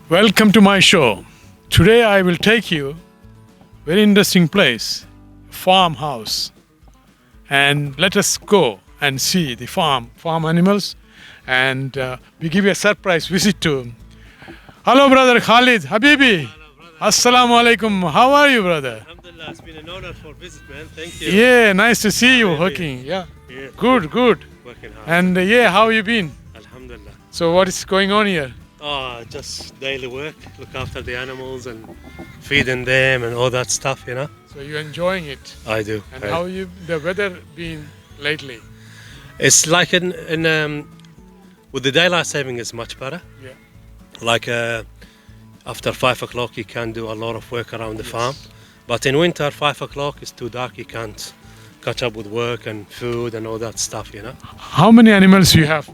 Welcome to my show. Today I will take you very interesting place, farmhouse, and let us go and see the farm animals, and we give you a surprise visit to. Hello, brother Khalid Habibi. Assalamu alaikum. How are you, brother? Alhamdulillah, it's been an honor for visit, man. Thank you. Yeah, nice to see you Habibi. working. Yeah, Yeah. good. Working hard. And how you been? Alhamdulillah. So what is going on here? Just daily work. Look after the animals and feeding them and all that stuff, you know. So you enjoying it? I do. And how the weather been lately? It's like with the daylight saving is much better. Yeah. Like after 5 o'clock you can do a lot of work around the farm. But in winter, 5 o'clock is too dark. You can't catch up with work and food and all that stuff, you know. How many animals you have?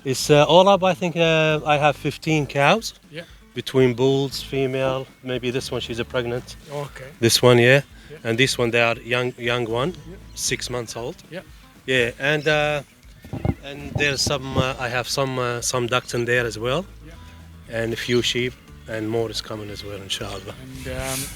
It's all up, I think I have 15 cows. Yeah. Between bulls, female, maybe this one she's a pregnant. Okay. This one, yeah. Yeah. And this one they are young one, Yeah. 6 months old. Yeah. Yeah, and there's some I have some ducks in there as well. Yeah. And a few sheep, and more is coming as well, inshallah. And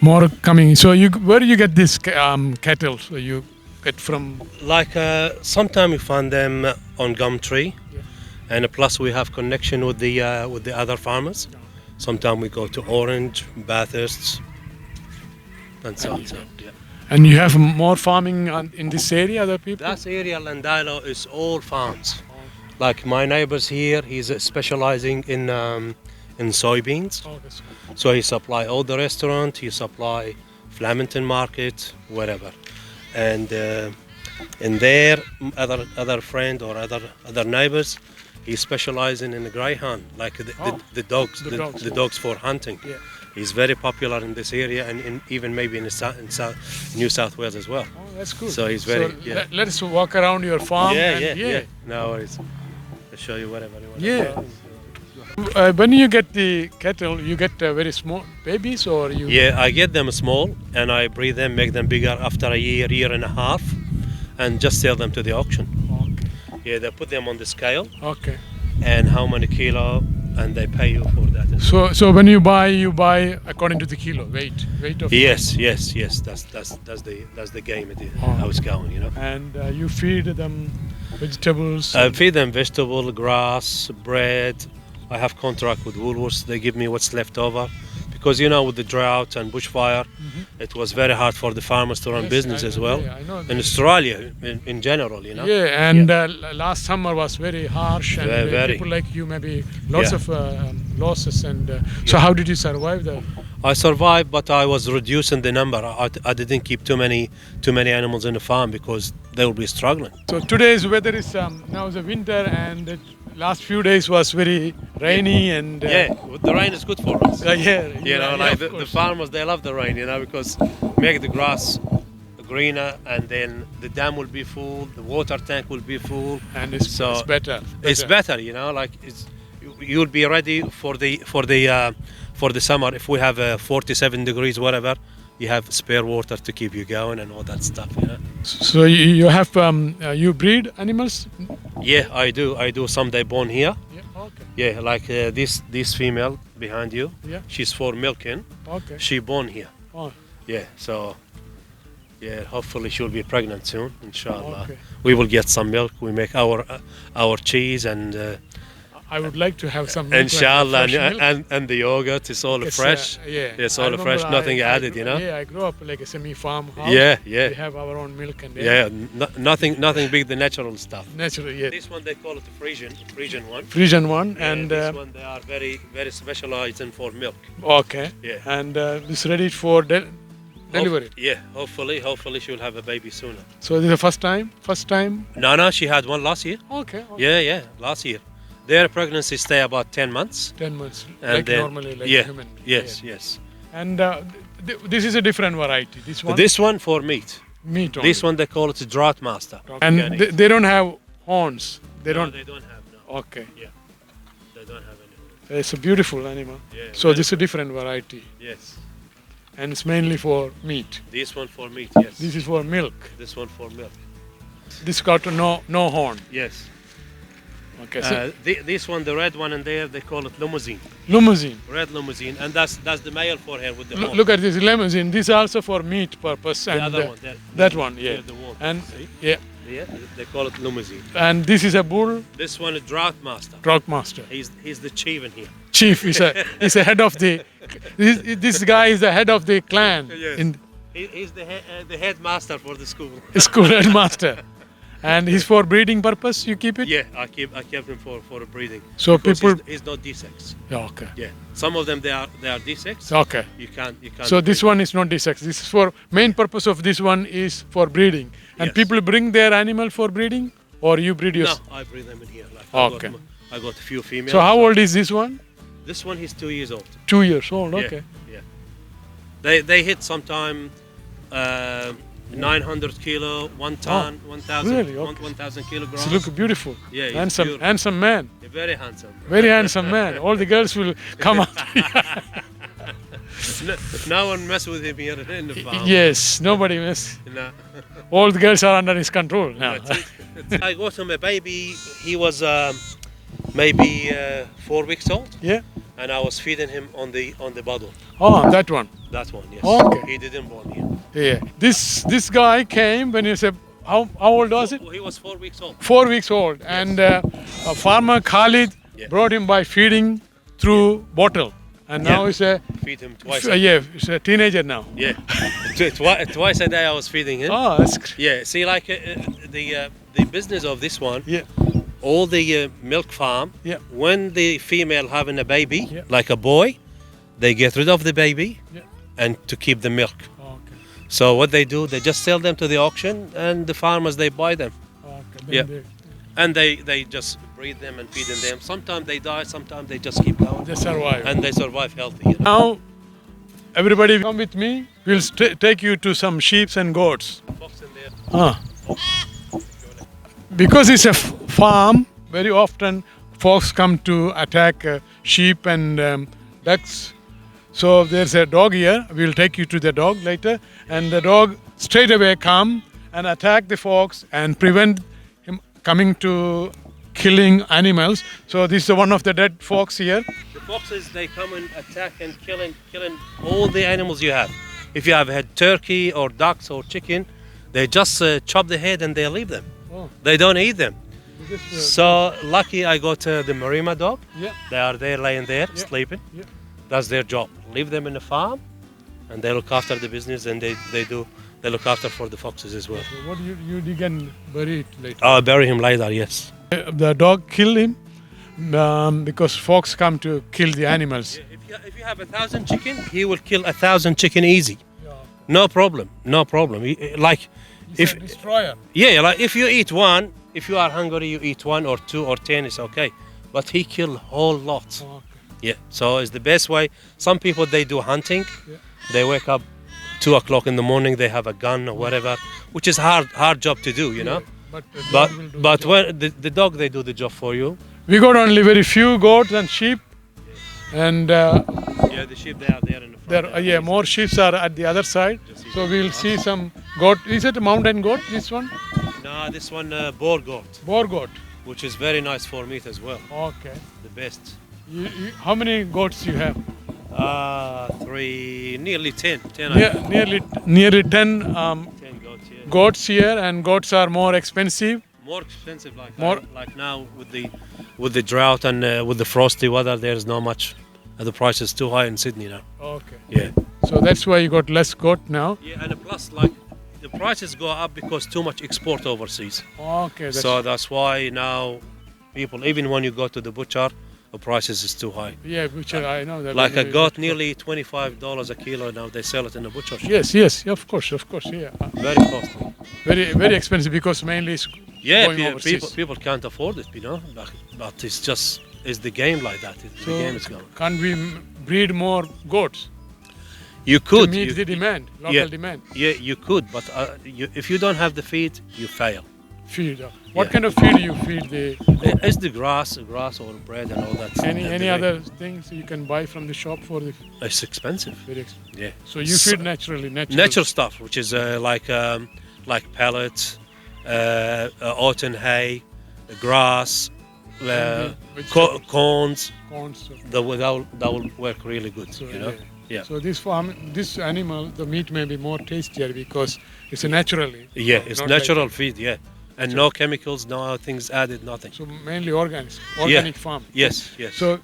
more coming. So where do you get this cattle? So you get from? Like sometimes we find them on Gumtree, Yeah. and plus we have connection with the other farmers. Sometimes we go to Orange, Bathurst, and so on. So, yeah. And you have more farming in this area, other people? That area, Landilo, is all farms. Like my neighbors here, he's specializing in soybeans. Oh, that's good. So he supply all the restaurant, he supply Flemington Market, wherever. And in there, other friend or other neighbors, he's specializing in the greyhound, like the dogs for hunting. Yeah. He's very popular in this area and even maybe in New South Wales as well. Oh, that's good. So he's very. So let's walk around your farm. Yeah. No worries. I'll show you whatever you want. Yeah. When you get the cattle, you get very small babies, or you? Yeah, I get them small and I breed them, make them bigger after a year and a half, and just sell them to the auction. Okay. Yeah, they put them on the scale Okay. and how many kilo, and they pay you for that. So when you buy according to the kilo weight of. Yes. That's the game. How it's going, you know. And you feed them vegetables. I feed them vegetable, grass, bread. I have contract with Woolworths. They give me what's left over, because with the drought and bushfire, it was very hard for the farmers to run Yes, business I as know, well. yeah, I know In that. Australia, in general, you know. Yeah, and last summer was very harsh, and Very. people like you maybe lots Yeah. of losses. And so, how did you survive that? I survived, but I was reducing the number. I didn't keep too many animals in the farm because they will be struggling. So today's weather is now the winter, and the last few days was very rainy and. The rain is good for us. The farmers, they love the rain, because make the grass greener, and then the dam will be full, the water tank will be full, and it's better. It's better, you'll be ready for the summer. If we have 47 degrees, whatever, you have spare water to keep you going and all that stuff. So you have you breed animals? Yeah, I do. Some they born here. Yeah. Okay. Yeah, like this female behind you. Yeah. She's for milking. Okay. She born here. Oh. Yeah. So. Yeah, hopefully she'll be pregnant soon, inshallah. Okay. We will get some milk. We make our cheese and. I would like to have some milk. Inshallah, Milk. and the yogurt is all fresh. It's all fresh, nothing added, Yeah, I grew up like a semi-farm house. Yeah. We have our own milk and. Nothing big, the natural stuff. Natural, yeah. This one they call it the Frisian one. Frisian one, Yeah, and this one they are very, very specialized in for milk. okay. Yeah. And this ready for delivery. Hopefully she'll have a baby sooner. So this is the first time. No, she had one last year. Okay. Yeah, last year. Their pregnancy stay about 10 months. 10 months, And like then- normally, like yeah, human. Yes. And this is a different variety. This one. This one for meat. Meat only. This one they call it a drought master. And Organic. they don't have horns. They No, don't. they don't have. No, Okay. they don't have any. It's a beautiful animal. Yeah, So very this is a different variety, Yes. and it's mainly for meat. This one for meat. Yes. This is for milk. This one for milk. This got no horn. Yes. Okay. So This one, the red one in there, they call it limousine. limousine. Red limousine, and that's the male for her with the horn. Look at this limousine. This is also for meat purpose. The And other one, that one, yeah. the wolf. And See? yeah. Yeah, they call it limousine. And this is a bull This one is drought master. drought master. He's the chief in here. Chief is a head of the. This guy is the head of the clan Yes. in He's the headmaster for the school. school headmaster. And he's for breeding purpose. You keep it. Yeah, I kept him for breeding. So Because people. he's not D6. Yeah, okay. Yeah, some of them they are D6. Okay. You can't. So this breed. one is not D6. This is for main purpose of this one is for breeding. And Yes. people bring their animal for breeding, or you breed No, yours. I breed them in here. Like Okay. I got a few females. So how old is this one? This one he's 2 years old. 2 years old. Yeah, Okay. Yeah. They hit sometime 900 kilo, 1 ton, 1,000 really? Okay. 1,000 kilograms. So look beautiful. Yeah, he's handsome, beautiful. handsome man. Yeah, very handsome. Very handsome man. All the girls will come out. No one mess with him here in the farm. Yes, nobody miss. No. All the girls are under his control now. I got him a baby. He was maybe 4 weeks old, Yeah. and I was feeding him on the bottle. Oh, that one. That one, yes. Okay. He didn't born here. Yeah. This guy came when he said, how old was it? He was 4 weeks old. 4 weeks old. And farmer Khalid Yeah. brought him by feeding through bottle. And now Yeah. he's a Feed him twice. yeah, he's a teenager now. Yeah. Twice a day I was feeding him. Oh, that's great. Yeah. See, like the business of this one, Yeah. all the milk farm. Yeah. When the female having a baby, Yeah. like a boy, they get rid of the baby, Yeah. and to keep the milk. Okay. So what they do, they just sell them to the auction, and the farmers they buy them, Okay. Yeah. Then and they just breed them and feed them. Sometimes they die, sometimes they just keep going, they survive. and they survive healthy. You know? Now, everybody come with me. We'll take you to some sheep and goats. Fox in there. Ah. Because it's a farm, very often folks come to attack sheep and ducks. So there's a dog here. We'll take you to the dog later. And the dog straight away come and attack the fox and prevent him coming to killing animals. So this is one of the dead fox here. The foxes they come and attack and killing all the animals you have. If you have had turkey or ducks or chicken, they just chop the head and they leave them. Oh. They don't eat them. Because, So lucky I got the Marima dog. yeah. They are there laying there Yeah. sleeping. Yeah. That's their job. Leave them in the farm, and they look after the business, and they look after for the foxes as well. So what you can bury it later. I'll bury him later. Yes. The dog killed him because fox come to kill the animals. If you have 1,000 chicken, he will kill 1,000 chicken easy. No problem. No problem. Like He's if a destroyer. yeah, like if you eat one, if you are hungry, you eat 1 or 2 or 10, it's okay. But he kill whole lot. Okay. Yeah. So it's the best way. Some people they do hunting. Yeah. They wake up 2 o'clock in the morning. They have a gun or whatever, which is hard job to do, you know. But the But dog will do but the job. when the dog they do the job for you. We got only very few goats and sheep, and Yeah, the sheep they are there in the front. there more sheep are at the other side. So we'll see some goat. Is it a mountain goat? This one, No, this one boar goat, boar goat. which is very nice for meat as well. Okay. The best. How many goats you have? 3, nearly 10. 10, I think. Nearly 10 10 goats. Yeah. goats here, and goats are more expensive. More expensive, like now with the drought and with the frosty weather. There's not much. The price is too high in Sydney now. Okay. Yeah. So that's why you got less goat now. Yeah, and plus like the prices go up because too much export overseas. Okay. So that's why now people, even when you go to the butcher, the prices is too high. yeah, which I know that. Like a goat, nearly $25 a kilo now. They sell it in the butcher shop. Yes, of course, yeah. Very costly. Very expensive because mainly it's Yeah, going overseas. people can't afford it, you know. But it's the game like that. The game is going. Can't we breed more goats You to could. meet the demand, local demand? Yeah, you could, but if you don't have the feed, you fail. Feed. What Yeah. kind of feed you feed the? It's the grass or bread and all that. Any other things you can buy from the shop for the It's expensive. very expensive. Yeah. So you feed naturally, Natural stuff, which is like pellets, autumn hay, grass, vegetables, corns. corns. That will work really good. So, You know. Yeah. So this animal, the meat may be more tastier because it's a naturally. Yeah, it's not natural like- feed. Yeah, and no chemicals, no things added, nothing. so mainly organic farm. Yes. Yes. So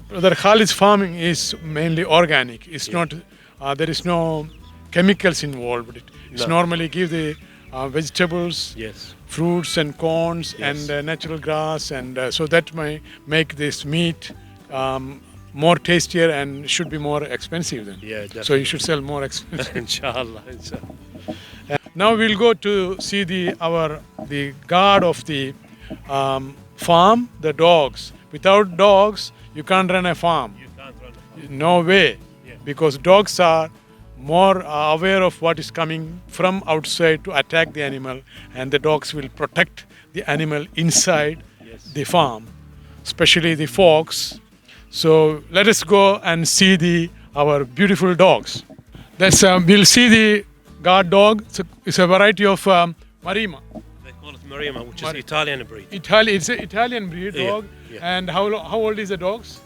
Brother Khalid's farming is mainly organic. It's not. There is no chemicals involved. It's No. normally give the vegetables, yes. fruits and corns Yes. and natural grass, and so that may make this meat more tastier and should be more expensive then. Yeah. So you should sell more expensive. Inshallah. Now we'll go to see the guard of the farm, the dogs. Without dogs, you can't run a farm. You can't run. No way, Yeah. because dogs are more aware of what is coming from outside to attack the animal, and the dogs will protect the animal inside Yes. the farm, especially the fox. So let us go and see our beautiful dogs. We'll see the guard dog. It's a variety of Marima. They call it Marima, which is Italian breed. It's an Italian breed Yeah, dog. yeah. And how old is the dogs?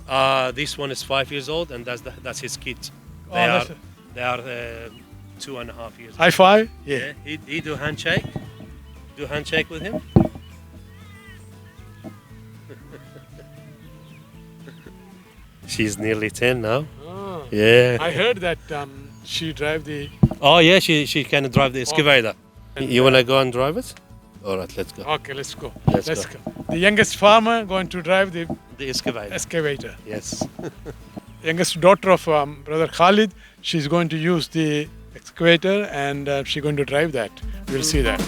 This one is 5 years old, and that's his kids. Oh, that's They are 2.5 years. high five. Yeah. He do handshake. Do handshake with him. She's nearly 10 now. Ah. Yeah. I heard that she drive the. Oh yeah, she can drive the excavator. You wanna go and drive it? All right, let's go. Okay, let's go. Let's go. The youngest farmer going to drive the The excavator. excavator. Yes. Youngest daughter of Brother Khalid, she's going to use the excavator and she's going to drive that. We'll see that.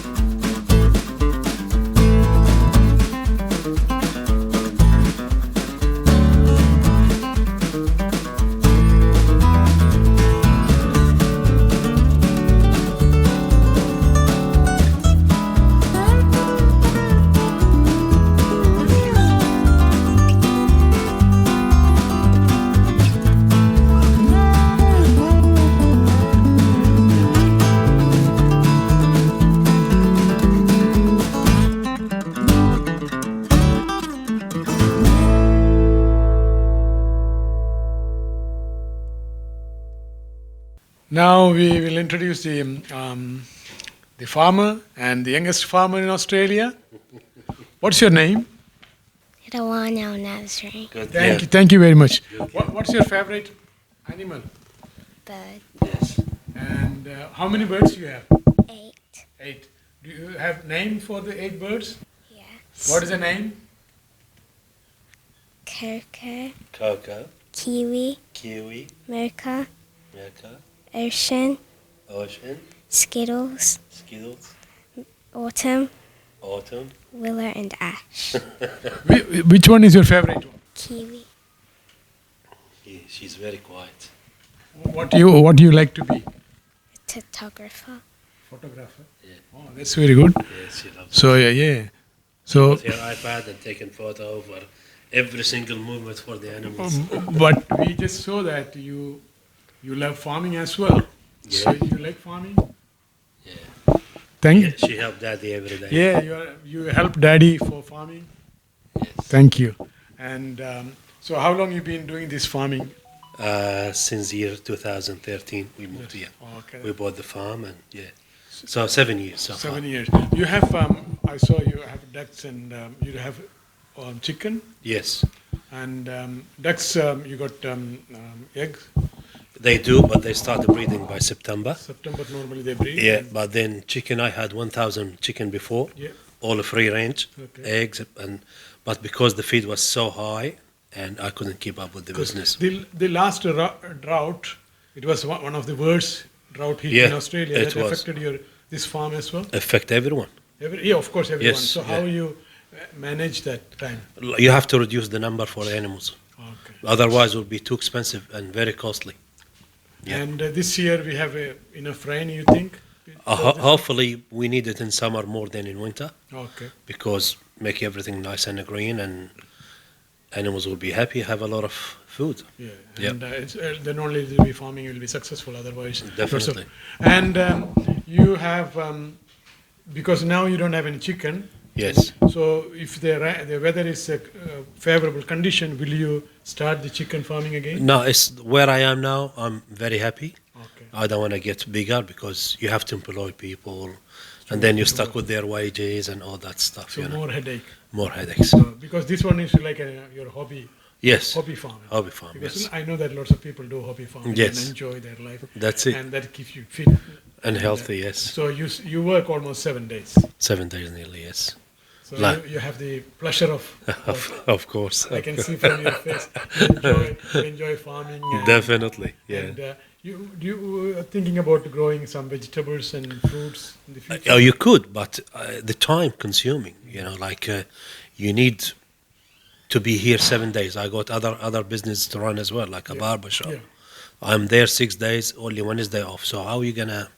Now we will introduce the farmer and the youngest farmer in Australia. What's your name? Rawan Allasere. Good. Thank you very much. What's your favorite animal? Bird. Yes. And how many birds do you have? 8. 8. Do you have name for the 8 birds? Yes. What is the name? Kirker. Cocoa, Kiwi. kiwi, Merca. Merca, Ocean. ocean, Skittles. skittles, Autumn. autumn. Willow and Ash. Which one is your favorite one? Kiwi. She's very quiet. What do you like to be? Photographer. Photographer. Yeah. Oh, that's very good. Yes, she loves So yeah. So with her iPad and taking photo over every single movement for the animals. but we just saw that you love farming as well. So Yeah. you like farming? Yeah. Thank Yeah, she helped daddy every day. Yeah, you help daddy for farming. Yes. Thank you. And so how long you been doing this farming? Since year 2013, we moved here. Okay. We bought the farm and yeah. So 7 years so far. 7 years. You have I saw you have ducks and you have chicken Yes. and ducks. You got eggs. They do, but they start breeding by September. September normally they breed. Yeah, but then chicken, I had 1,000 chicken before, Yeah. all free range, Okay. eggs, but because the feed was so high, and I couldn't keep up with the business. The last drought, it was one of the worst drought hit Yeah, in Australia. it That was. affected this farm as well. Affect everyone. Yeah, of course, everyone. Yes, So how yeah. you manage that time? You have to reduce the number for the animals. Okay. Otherwise, it will be too expensive and very costly. Yeah. And this year we have enough rain. You think? Hopefully, we need it in summer more than in winter Okay. because make everything nice and green, and animals will be happy, have a lot of food. Yeah. Yep. And then only will be farming will be successful. Otherwise, Definitely. And you have because now you don't have any chicken. Yes. So if the weather is a favorable condition, will you start the chicken farming again? No, it's where I am now. I'm very happy. Okay. I don't want to get bigger because you have to employ people, and then you're stuck with their wages and all that stuff. So more headache. More headaches. So, because this one is like your hobby Yes. farming. Hobby farm. Because Yes. I know that lots of people do hobby farming Yes. and enjoy their life. That's it. And that keeps you fit. And healthy. Yes. So you work almost 7 days. 7 days nearly. Yes. So Like- you have the pleasure of Of course. I can see from your face you enjoy farming. And, Definitely. Yeah. And you are thinking about growing some vegetables and fruits in the future. Oh, you could, but the time consuming. You need to be here 7 days. I got other business to run as well, like a barber shop. Yeah. I'm there 6 days, only Wednesday off. So how are you gonna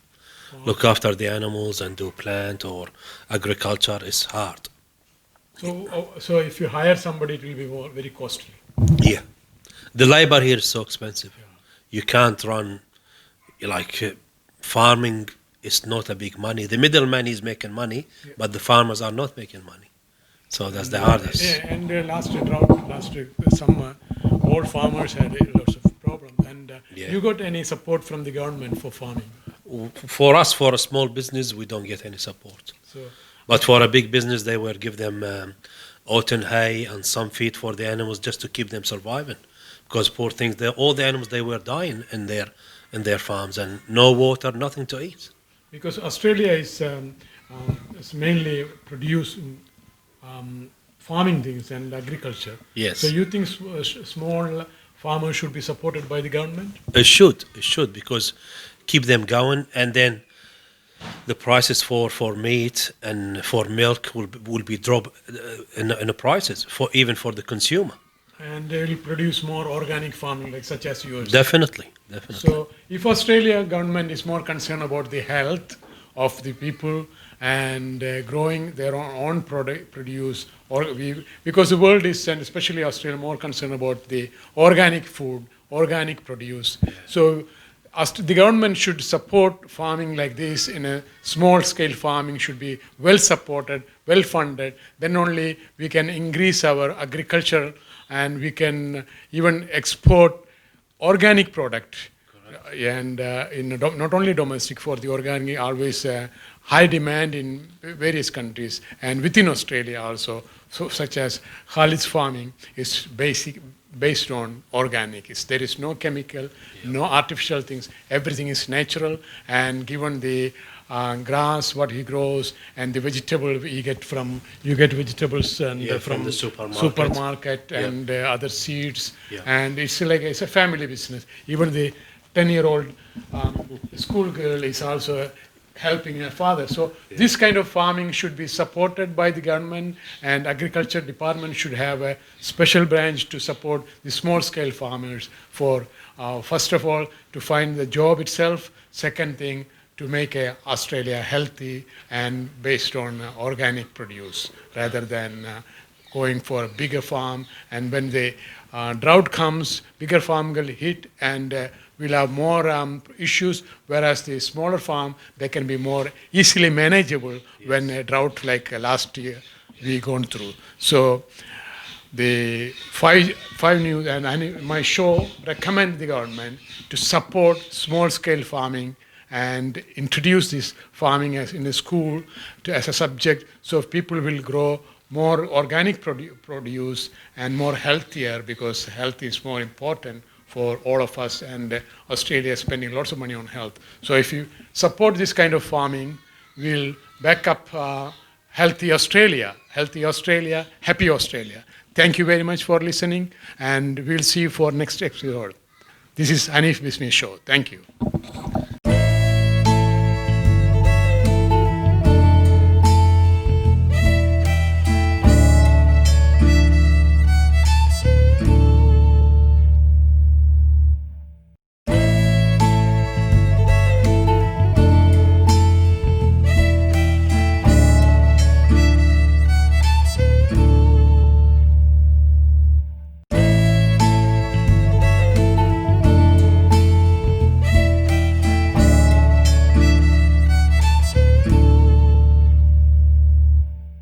look after the animals and do plant or agriculture? Is hard. So if you hire somebody, it will be very costly. Yeah, the labor here is so expensive. You can't run farming. Is not a big money. The middleman is making money, but the farmers are not making money. So that's the hardest. Yeah, and last summer, all farmers had lots of problems. And Yeah. you got any support from the government for farming? For us, for a small business, we don't get any support. So But for a big business, they will give them autumn hay and some feed for the animals just to keep them surviving. Because poor things, all the animals, they were dying in their farms and no water, nothing to eat. because Australia is mainly producing farming things and agriculture. Yes. So you think small farmers should be supported by the government? It should, because keep them going, and then the prices for meat and for milk will be drop in the prices even for the consumer. And they will produce more organic farming, like such as yours. Definitely. So, if Australia government is more concerned about the health of the people and growing their own produce, because the world is, and especially Australia, more concerned about the organic food, organic produce. So, the government should support farming like this in a small scale farming should be well supported, well funded. Then only we can increase our agriculture and we can even export organic product. And not only domestic, for the organic, always high demand in various countries and within Australia also. So, such as Khalid's farming is based on organic. There is no chemical, no artificial things. Everything is natural, and given the grass, what he grows, and the vegetable you get vegetables and from the supermarket Yeah. and other seeds, Yeah. and it's a family business. Even the 10-year-old schoolgirl is also helping her father. So this kind of farming should be supported by the government, and agriculture department should have a special branch to support the small-scale farmers for, first of all, to find the job itself. Second thing, to make Australia healthy and based on organic produce rather than going for a bigger farm. And when the drought comes, bigger farm will hit and will have more issues, whereas the smaller farm, they can be more easily manageable when a drought like last year we gone through. So the five news and my show recommend the government to support small-scale farming and introduce this farming as in the school as a subject, so people will grow more organic produce and more healthier, because health is more important for all of us, and Australia is spending lots of money on health. So if you support this kind of farming, we'll back up healthy Australia, happy Australia. Thank you very much for listening, and we'll see you for next episode. This is Hanif Bismi Show. Thank you.